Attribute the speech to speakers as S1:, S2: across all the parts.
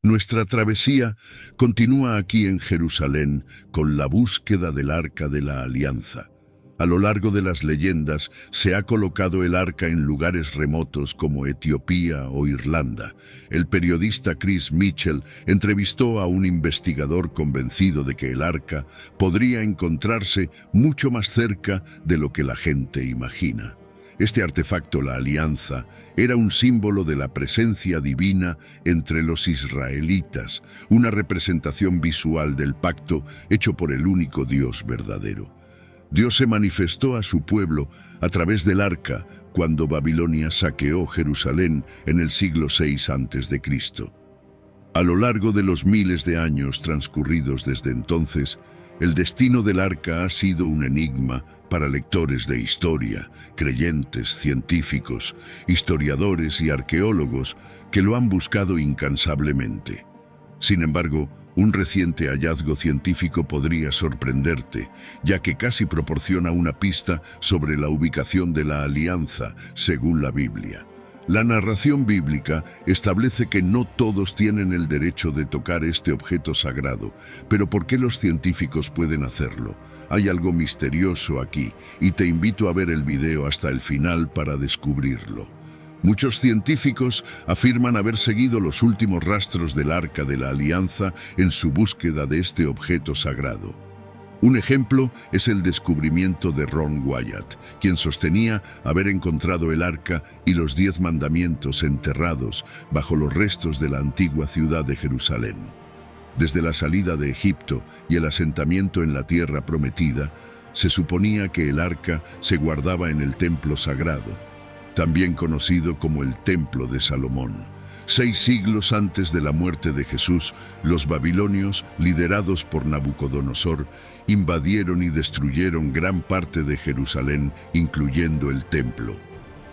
S1: Nuestra travesía continúa aquí en Jerusalén con la búsqueda del Arca de la Alianza. A lo largo de las leyendas se ha colocado el arca en lugares remotos como Etiopía o Irlanda. El periodista Chris Mitchell entrevistó a un investigador convencido de que el arca podría encontrarse mucho más cerca de lo que la gente imagina. Este artefacto, la Alianza, era un símbolo de la presencia divina entre los israelitas, una representación visual del pacto hecho por el único Dios verdadero. Dios se manifestó a su pueblo a través del arca cuando Babilonia saqueó Jerusalén en el siglo VI a.C. A lo largo de los miles de años transcurridos desde entonces, el destino del arca ha sido un enigma para lectores de historia, creyentes, científicos, historiadores y arqueólogos que lo han buscado incansablemente. Sin embargo, un reciente hallazgo científico podría sorprenderte, ya que casi proporciona una pista sobre la ubicación de la Alianza, según la Biblia. La narración bíblica establece que no todos tienen el derecho de tocar este objeto sagrado, pero ¿por qué los científicos pueden hacerlo? Hay algo misterioso aquí, y te invito a ver el video hasta el final para descubrirlo. Muchos científicos afirman haber seguido los últimos rastros del Arca de la Alianza en su búsqueda de este objeto sagrado. Un ejemplo es el descubrimiento de Ron Wyatt, quien sostenía haber encontrado el Arca y los 10 mandamientos enterrados bajo los restos de la antigua ciudad de Jerusalén. Desde la salida de Egipto y el asentamiento en la tierra prometida, se suponía que el Arca se guardaba en el templo sagrado, también conocido como el Templo de Salomón. 6 siglos antes de la muerte de Jesús, los babilonios, liderados por Nabucodonosor, invadieron y destruyeron gran parte de Jerusalén, incluyendo el templo.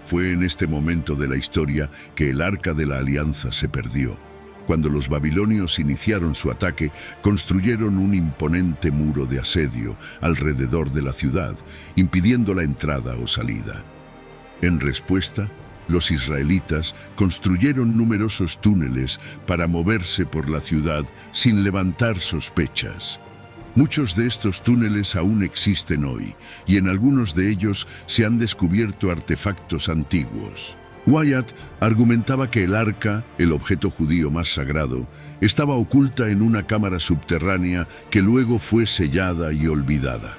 S1: Fue en este momento de la historia que el Arca de la Alianza se perdió. Cuando los babilonios iniciaron su ataque, construyeron un imponente muro de asedio alrededor de la ciudad, impidiendo la entrada o salida. En respuesta, los israelitas construyeron numerosos túneles para moverse por la ciudad sin levantar sospechas. Muchos de estos túneles aún existen hoy, y en algunos de ellos se han descubierto artefactos antiguos. Wyatt argumentaba que el arca, el objeto judío más sagrado, estaba oculta en una cámara subterránea que luego fue sellada y olvidada.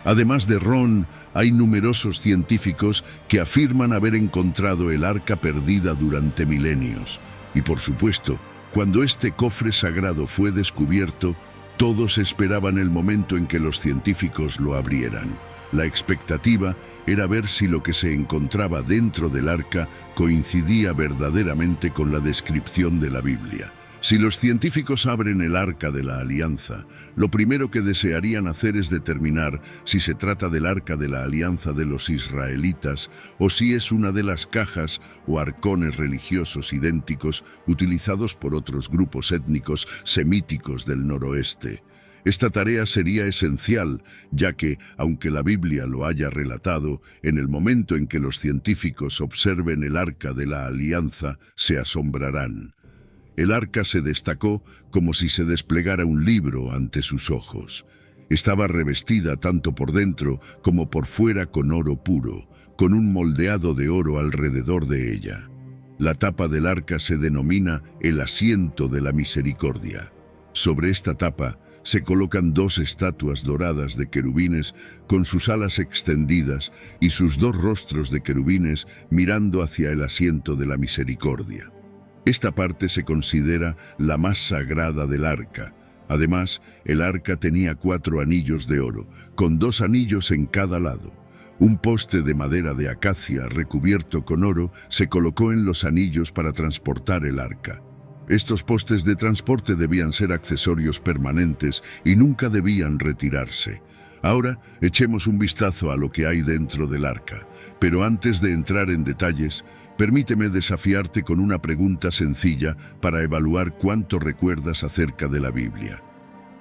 S1: Además de Ron, hay numerosos científicos que afirman haber encontrado el arca perdida durante milenios. Y por supuesto, cuando este cofre sagrado fue descubierto, todos esperaban el momento en que los científicos lo abrieran. La expectativa era ver si lo que se encontraba dentro del arca coincidía verdaderamente con la descripción de la Biblia. Si los científicos abren el Arca de la Alianza, lo primero que desearían hacer es determinar si se trata del Arca de la Alianza de los israelitas o si es una de las cajas o arcones religiosos idénticos utilizados por otros grupos étnicos semíticos del noroeste. Esta tarea sería esencial, ya que, aunque la Biblia lo haya relatado, en el momento en que los científicos observen el Arca de la Alianza, se asombrarán. El arca se destacó como si se desplegara un libro ante sus ojos. Estaba revestida tanto por dentro como por fuera con oro puro, con un moldeado de oro alrededor de ella. La tapa del arca se denomina el asiento de la misericordia. Sobre esta tapa se colocan 2 estatuas doradas de querubines con sus alas extendidas y sus 2 rostros de querubines mirando hacia el asiento de la misericordia. Esta parte se considera la más sagrada del arca. Además, el arca tenía 4 anillos de oro, con 2 anillos en cada lado. Un poste de madera de acacia recubierto con oro se colocó en los anillos para transportar el arca. Estos postes de transporte debían ser accesorios permanentes y nunca debían retirarse. Ahora, echemos un vistazo a lo que hay dentro del arca. Pero antes de entrar en detalles, permíteme desafiarte con una pregunta sencilla para evaluar cuánto recuerdas acerca de la Biblia.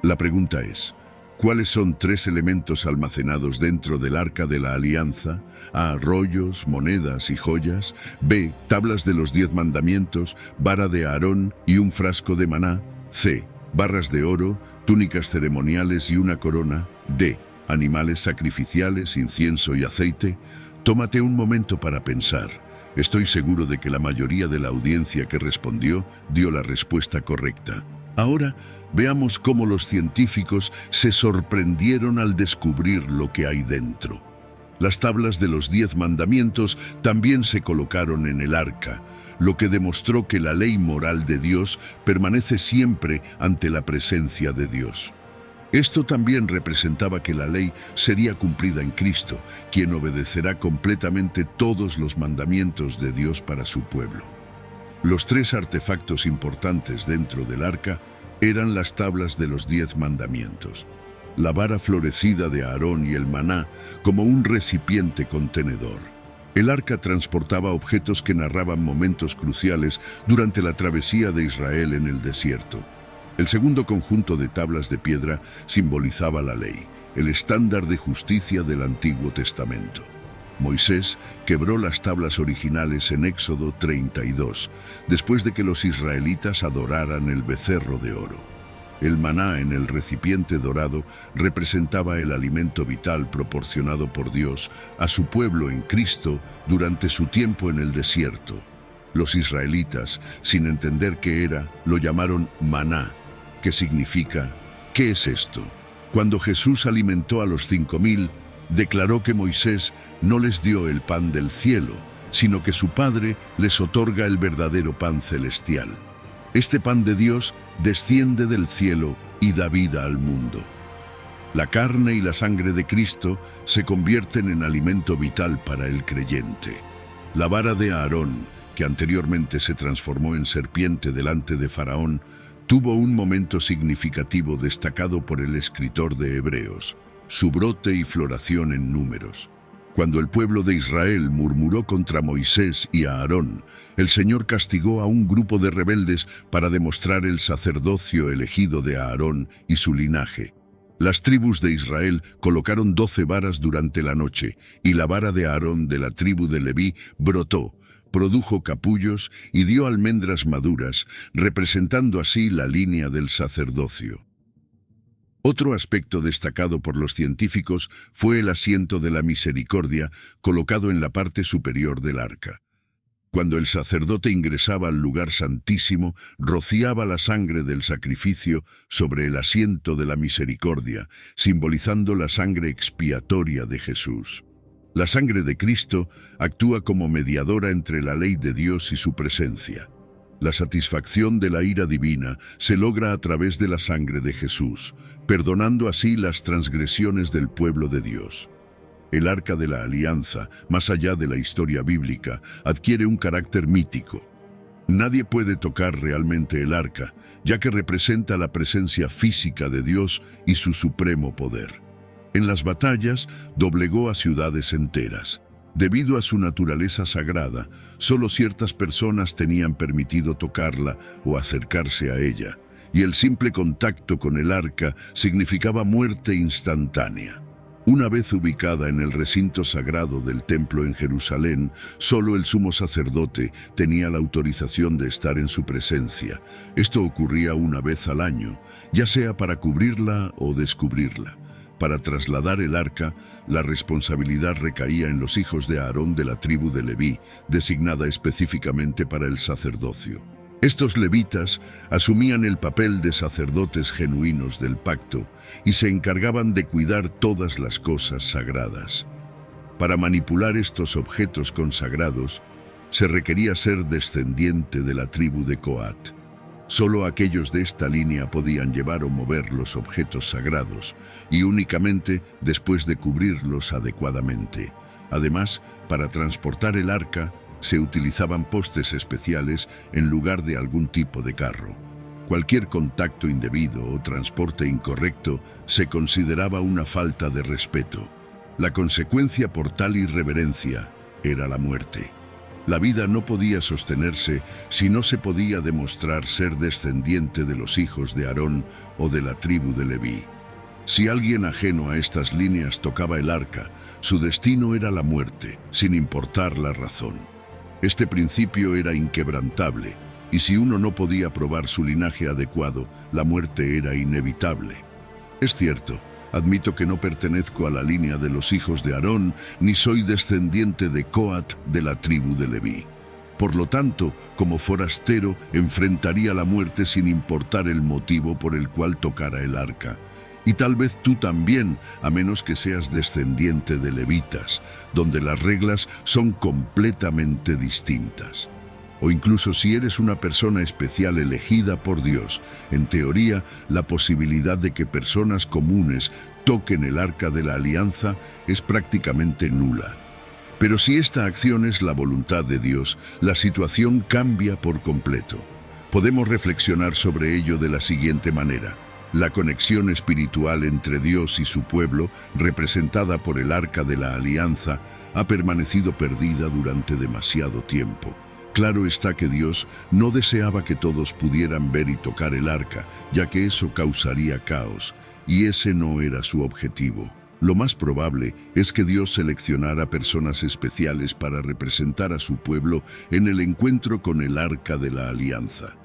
S1: La pregunta es, ¿Cuáles son tres elementos almacenados dentro del Arca de la Alianza? A. Rollos, monedas y joyas. B. Tablas de los 10 mandamientos, vara de Aarón y un frasco de maná. C. Barras de oro, túnicas ceremoniales y una corona. D. Animales sacrificiales, incienso y aceite. Tómate un momento para pensar. Estoy seguro de que la mayoría de la audiencia que respondió dio la respuesta correcta. Ahora, veamos cómo los científicos se sorprendieron al descubrir lo que hay dentro. Las tablas de los 10 mandamientos también se colocaron en el arca, lo que demostró que la ley moral de Dios permanece siempre ante la presencia de Dios. Esto también representaba que la ley sería cumplida en Cristo, quien obedecerá completamente todos los mandamientos de Dios para su pueblo. Los tres artefactos importantes dentro del arca eran las tablas de los 10 mandamientos, la vara florecida de Aarón y el maná como un recipiente contenedor. El arca transportaba objetos que narraban momentos cruciales durante la travesía de Israel en el desierto. El segundo conjunto de tablas de piedra simbolizaba la ley, el estándar de justicia del Antiguo Testamento. Moisés quebró las tablas originales en Éxodo 32, después de que los israelitas adoraran el becerro de oro. El maná en el recipiente dorado representaba el alimento vital proporcionado por Dios a su pueblo en Cristo durante su tiempo en el desierto. Los israelitas, sin entender qué era, lo llamaron maná, que significa ¿qué es esto? Cuando Jesús alimentó a los 5,000, declaró que Moisés no les dio el pan del cielo, sino que su Padre les otorga el verdadero pan celestial. Este pan de Dios desciende del cielo y da vida al mundo. La carne y la sangre de Cristo se convierten en alimento vital para el creyente. La vara de Aarón, que anteriormente se transformó en serpiente delante de Faraón, tuvo un momento significativo destacado por el escritor de Hebreos, su brote y floración en Números. Cuando el pueblo de Israel murmuró contra Moisés y a Aarón, el Señor castigó a un grupo de rebeldes para demostrar el sacerdocio elegido de Aarón y su linaje. Las tribus de Israel colocaron 12 varas durante la noche, y la vara de Aarón de la tribu de Leví brotó, produjo capullos y dio almendras maduras, representando así la línea del sacerdocio. Otro aspecto destacado por los científicos fue el asiento de la misericordia colocado en la parte superior del arca. Cuando el sacerdote ingresaba al lugar santísimo, rociaba la sangre del sacrificio sobre el asiento de la misericordia, simbolizando la sangre expiatoria de Jesús. La sangre de Cristo actúa como mediadora entre la ley de Dios y su presencia. La satisfacción de la ira divina se logra a través de la sangre de Jesús, perdonando así las transgresiones del pueblo de Dios. El Arca de la Alianza, más allá de la historia bíblica, adquiere un carácter mítico. Nadie puede tocar realmente el arca, ya que representa la presencia física de Dios y su supremo poder. En las batallas, doblegó a ciudades enteras. Debido a su naturaleza sagrada, solo ciertas personas tenían permitido tocarla o acercarse a ella, y el simple contacto con el arca significaba muerte instantánea. Una vez ubicada en el recinto sagrado del templo en Jerusalén, solo el sumo sacerdote tenía la autorización de estar en su presencia. Esto ocurría una vez al año, ya sea para cubrirla o descubrirla. Para trasladar el arca, la responsabilidad recaía en los hijos de Aarón de la tribu de Leví, designada específicamente para el sacerdocio. Estos levitas asumían el papel de sacerdotes genuinos del pacto y se encargaban de cuidar todas las cosas sagradas. Para manipular estos objetos consagrados, se requería ser descendiente de la tribu de Coat. Solo aquellos de esta línea podían llevar o mover los objetos sagrados, y únicamente después de cubrirlos adecuadamente. Además, para transportar el arca, se utilizaban postes especiales en lugar de algún tipo de carro. Cualquier contacto indebido o transporte incorrecto se consideraba una falta de respeto. La consecuencia por tal irreverencia era la muerte. La vida no podía sostenerse si no se podía demostrar ser descendiente de los hijos de Aarón o de la tribu de Leví. Si alguien ajeno a estas líneas tocaba el arca, su destino era la muerte, sin importar la razón. Este principio era inquebrantable, y si uno no podía probar su linaje adecuado, la muerte era inevitable. Es cierto, admito que no pertenezco a la línea de los hijos de Aarón, ni soy descendiente de Coat de la tribu de Leví. Por lo tanto, como forastero, enfrentaría la muerte sin importar el motivo por el cual tocara el arca. Y tal vez tú también, a menos que seas descendiente de levitas, donde las reglas son completamente distintas. O incluso si eres una persona especial elegida por Dios, en teoría, la posibilidad de que personas comunes toquen el arca de la alianza es prácticamente nula. Pero si esta acción es la voluntad de Dios, la situación cambia por completo. Podemos reflexionar sobre ello de la siguiente manera. La conexión espiritual entre Dios y su pueblo, representada por el arca de la alianza, ha permanecido perdida durante demasiado tiempo. Claro está que Dios no deseaba que todos pudieran ver y tocar el arca, ya que eso causaría caos, y ese no era su objetivo. Lo más probable es que Dios seleccionara personas especiales para representar a su pueblo en el encuentro con el arca de la alianza.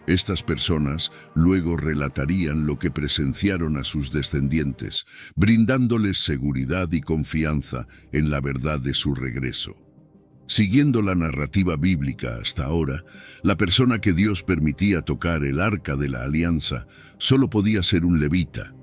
S1: Estas personas luego relatarían lo que presenciaron a sus descendientes, brindándoles seguridad y confianza en la verdad de su regreso. Siguiendo la narrativa bíblica hasta ahora, la persona que Dios permitía tocar el arca de la alianza solo podía ser un levita.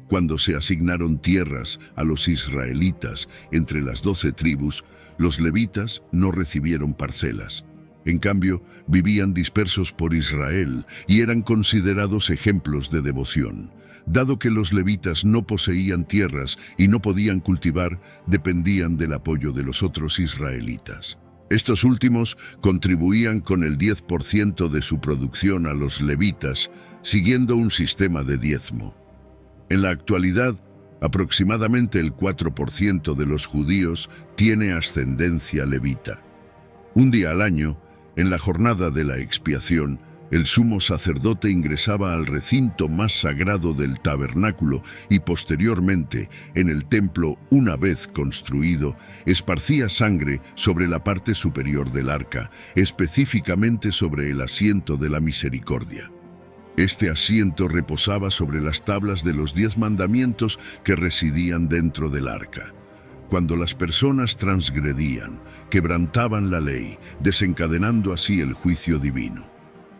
S1: Cuando se asignaron tierras a los israelitas entre las 12 tribus, los levitas no recibieron parcelas. En cambio, vivían dispersos por Israel y eran considerados ejemplos de devoción. Dado que los levitas no poseían tierras y no podían cultivar, dependían del apoyo de los otros israelitas. Estos últimos contribuían con el 10% de su producción a los levitas, siguiendo un sistema de diezmo. En la actualidad, aproximadamente el 4% de los judíos tiene ascendencia levita. Un día al año, en la jornada de la expiación, el sumo sacerdote ingresaba al recinto más sagrado del tabernáculo y posteriormente, en el templo una vez construido, esparcía sangre sobre la parte superior del arca, específicamente sobre el asiento de la misericordia. Este asiento reposaba sobre las tablas de los 10 mandamientos que residían dentro del arca. Cuando las personas transgredían, quebrantaban la ley, desencadenando así el juicio divino.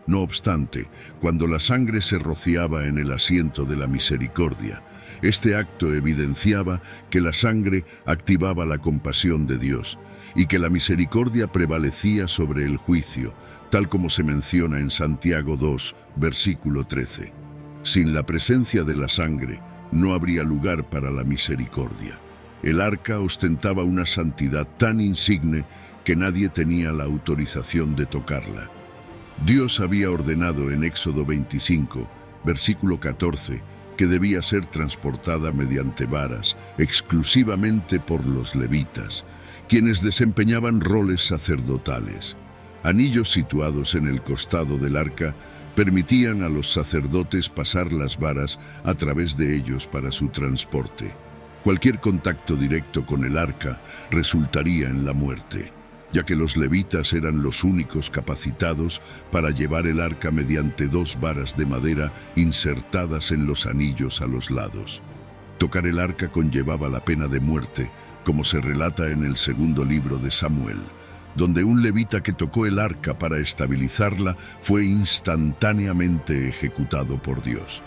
S1: No obstante, cuando la sangre se rociaba en el asiento de la misericordia, este acto evidenciaba que la sangre activaba la compasión de Dios y que la misericordia prevalecía sobre el juicio, tal como se menciona en Santiago 2, versículo 13. Sin la presencia de la sangre, no habría lugar para la misericordia. El arca ostentaba una santidad tan insigne que nadie tenía la autorización de tocarla. Dios había ordenado en Éxodo 25, versículo 14, que debía ser transportada mediante varas, exclusivamente por los levitas, quienes desempeñaban roles sacerdotales. Anillos situados en el costado del arca permitían a los sacerdotes pasar las varas a través de ellos para su transporte. Cualquier contacto directo con el arca resultaría en la muerte, ya que los levitas eran los únicos capacitados para llevar el arca mediante 2 varas de madera insertadas en los anillos a los lados. Tocar el arca conllevaba la pena de muerte, como se relata en el segundo libro de Samuel, donde un levita que tocó el arca para estabilizarla fue instantáneamente ejecutado por Dios.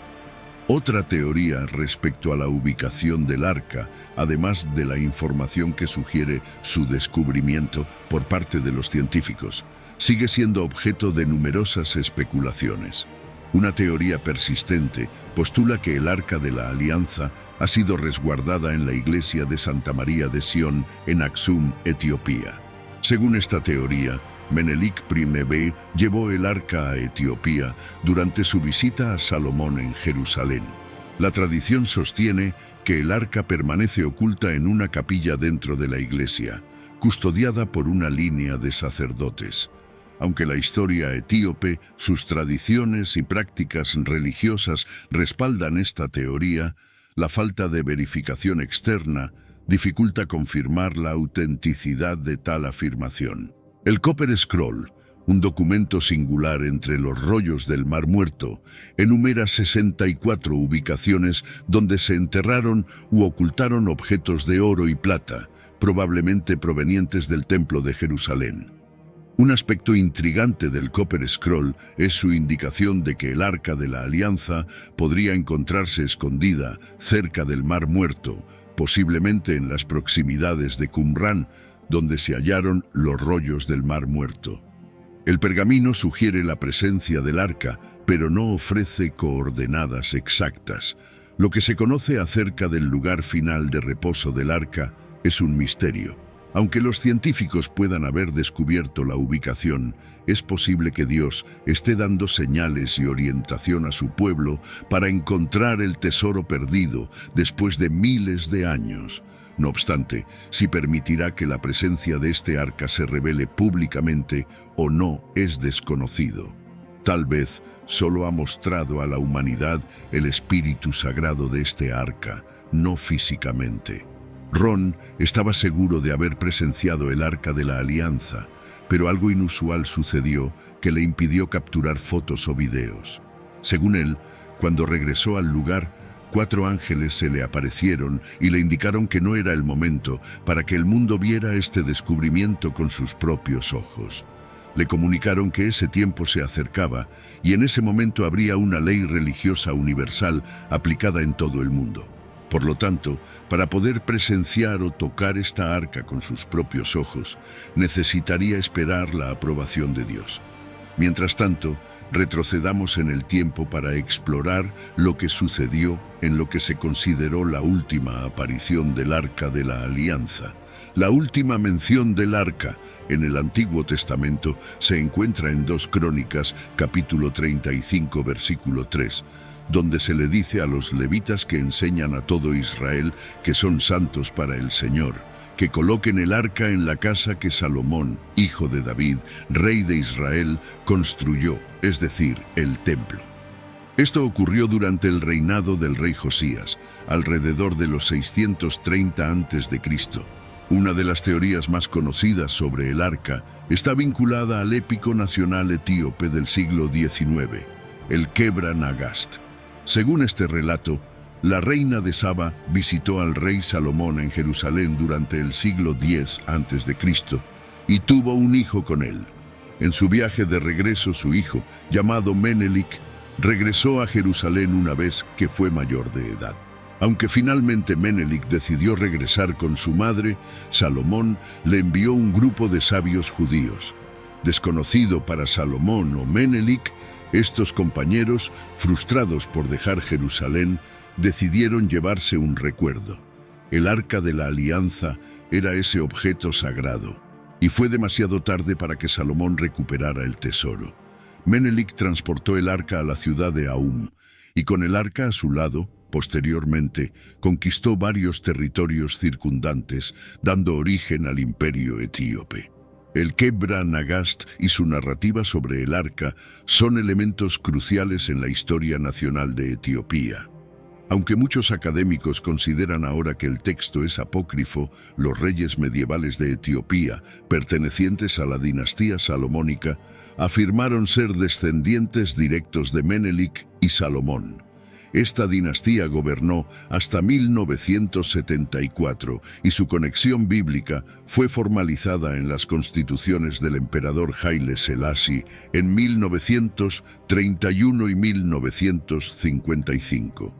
S1: Otra teoría respecto a la ubicación del arca, además de la información que sugiere su descubrimiento por parte de los científicos, sigue siendo objeto de numerosas especulaciones. Una teoría persistente postula que el arca de la alianza ha sido resguardada en la iglesia de Santa María de Sion en Aksum, Etiopía. Según esta teoría, Menelik I llevó el arca a Etiopía durante su visita a Salomón en Jerusalén. La tradición sostiene que el arca permanece oculta en una capilla dentro de la iglesia, custodiada por una línea de sacerdotes. Aunque la historia etíope, sus tradiciones y prácticas religiosas respaldan esta teoría, La falta de verificación externa dificulta confirmar la autenticidad de tal afirmación. El Copper Scroll, un documento singular entre los rollos del Mar Muerto, enumera 64 ubicaciones donde se enterraron u ocultaron objetos de oro y plata, probablemente provenientes del Templo de Jerusalén. Un aspecto intrigante del Copper Scroll es su indicación de que el Arca de la Alianza podría encontrarse escondida cerca del Mar Muerto, posiblemente en las proximidades de Qumrán, donde se hallaron los rollos del Mar Muerto. El pergamino sugiere la presencia del arca, pero no ofrece coordenadas exactas. Lo que se conoce acerca del lugar final de reposo del arca es un misterio. Aunque los científicos puedan haber descubierto la ubicación, es posible que Dios esté dando señales y orientación a su pueblo para encontrar el tesoro perdido después de miles de años. No obstante, si permitirá que la presencia de este arca se revele públicamente o no es desconocido. Tal vez solo ha mostrado a la humanidad el espíritu sagrado de este arca, no físicamente. Ron estaba seguro de haber presenciado el Arca de la Alianza, pero algo inusual sucedió que le impidió capturar fotos o videos. Según él, cuando regresó al lugar, 4 ángeles se le aparecieron y le indicaron que no era el momento para que el mundo viera este descubrimiento con sus propios ojos. Le comunicaron que ese tiempo se acercaba y en ese momento habría una ley religiosa universal aplicada en todo el mundo. Por lo tanto, para poder presenciar o tocar esta arca con sus propios ojos, necesitaría esperar la aprobación de Dios. Mientras tanto, retrocedamos en el tiempo para explorar lo que sucedió en lo que se consideró la última aparición del Arca de la Alianza. La última mención del Arca en el Antiguo Testamento se encuentra en 2 Crónicas, capítulo 35, versículo 3, donde se le dice a los levitas que enseñan a todo Israel que son santos para el Señor, que coloquen el arca en la casa que Salomón, hijo de David, rey de Israel, construyó, es decir, el templo. Esto ocurrió durante el reinado del rey Josías, alrededor de los 630 a.C. Una de las teorías más conocidas sobre el arca está vinculada al épico nacional etíope del siglo XIX, el Kebra Nagast. Según este relato, la reina de Saba visitó al rey Salomón en Jerusalén durante el siglo X a.C. y tuvo un hijo con él. En su viaje de regreso, su hijo, llamado Menelik, regresó a Jerusalén una vez que fue mayor de edad. Aunque finalmente Menelik decidió regresar con su madre, Salomón le envió un grupo de sabios judíos. Desconocido para Salomón o Menelik, estos compañeros, frustrados por dejar Jerusalén, decidieron llevarse un recuerdo. El Arca de la Alianza era ese objeto sagrado, y fue demasiado tarde para que Salomón recuperara el tesoro. Menelik transportó el arca a la ciudad de Aum, y con el arca a su lado, posteriormente, conquistó varios territorios circundantes, dando origen al imperio etíope. El Kebra Nagast y su narrativa sobre el arca son elementos cruciales en la historia nacional de Etiopía. Aunque muchos académicos consideran ahora que el texto es apócrifo, los reyes medievales de Etiopía, pertenecientes a la dinastía salomónica, afirmaron ser descendientes directos de Menelik y Salomón. Esta dinastía gobernó hasta 1974 y su conexión bíblica fue formalizada en las constituciones del emperador Haile Selassie en 1931 y 1955.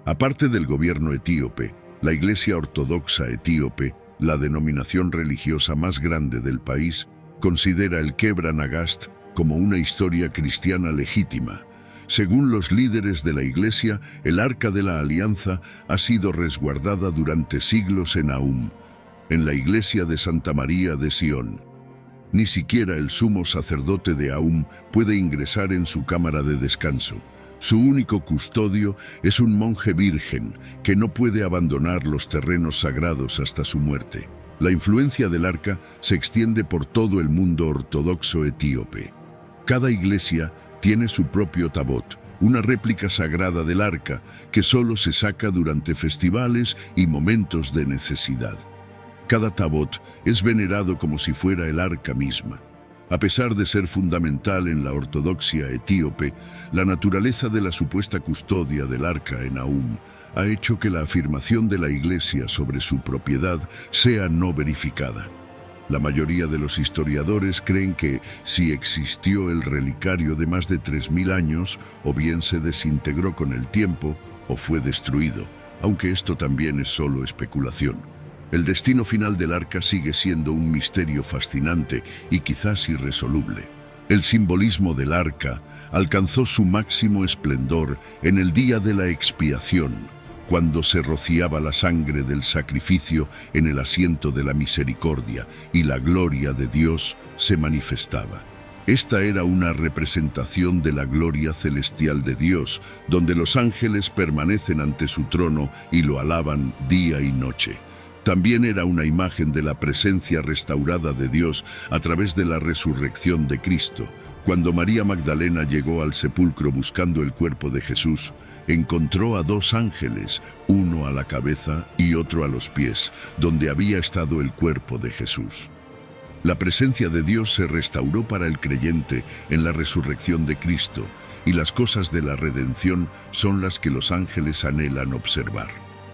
S1: Aparte del gobierno etíope, la Iglesia Ortodoxa Etíope, la denominación religiosa más grande del país, considera el Kebra Nagast como una historia cristiana legítima. Según los líderes de la Iglesia, el Arca de la Alianza ha sido resguardada durante siglos en Aum, en la iglesia de Santa María de Sion. Ni siquiera el sumo sacerdote de Aum puede ingresar en su cámara de descanso. Su único custodio es un monje virgen que no puede abandonar los terrenos sagrados hasta su muerte. La influencia del arca se extiende por todo el mundo ortodoxo etíope. Cada iglesia tiene su propio tabot, una réplica sagrada del arca que solo se saca durante festivales y momentos de necesidad. Cada tabot es venerado como si fuera el arca misma. A pesar de ser fundamental en la ortodoxia etíope, la naturaleza de la supuesta custodia del arca en Aum ha hecho que la afirmación de la Iglesia sobre su propiedad sea no verificada. La mayoría de los historiadores creen que si existió el relicario de más de 3000 años, o bien se desintegró con el tiempo, o fue destruido, aunque esto también es solo especulación. El destino final del arca sigue siendo un misterio fascinante y quizás irresoluble. El simbolismo del arca alcanzó su máximo esplendor en el día de la expiación, cuando se rociaba la sangre del sacrificio en el asiento de la misericordia y la gloria de Dios se manifestaba. Esta era una representación de la gloria celestial de Dios, donde los ángeles permanecen ante su trono y lo alaban día y noche. También era una imagen de la presencia restaurada de Dios a través de la resurrección de Cristo. Cuando María Magdalena llegó al sepulcro buscando el cuerpo de Jesús, encontró a 2 ángeles, uno a la cabeza y otro a los pies, donde había estado el cuerpo de Jesús. La presencia de Dios se restauró para el creyente en la resurrección de Cristo, y las cosas de la redención son las que los ángeles anhelan observar.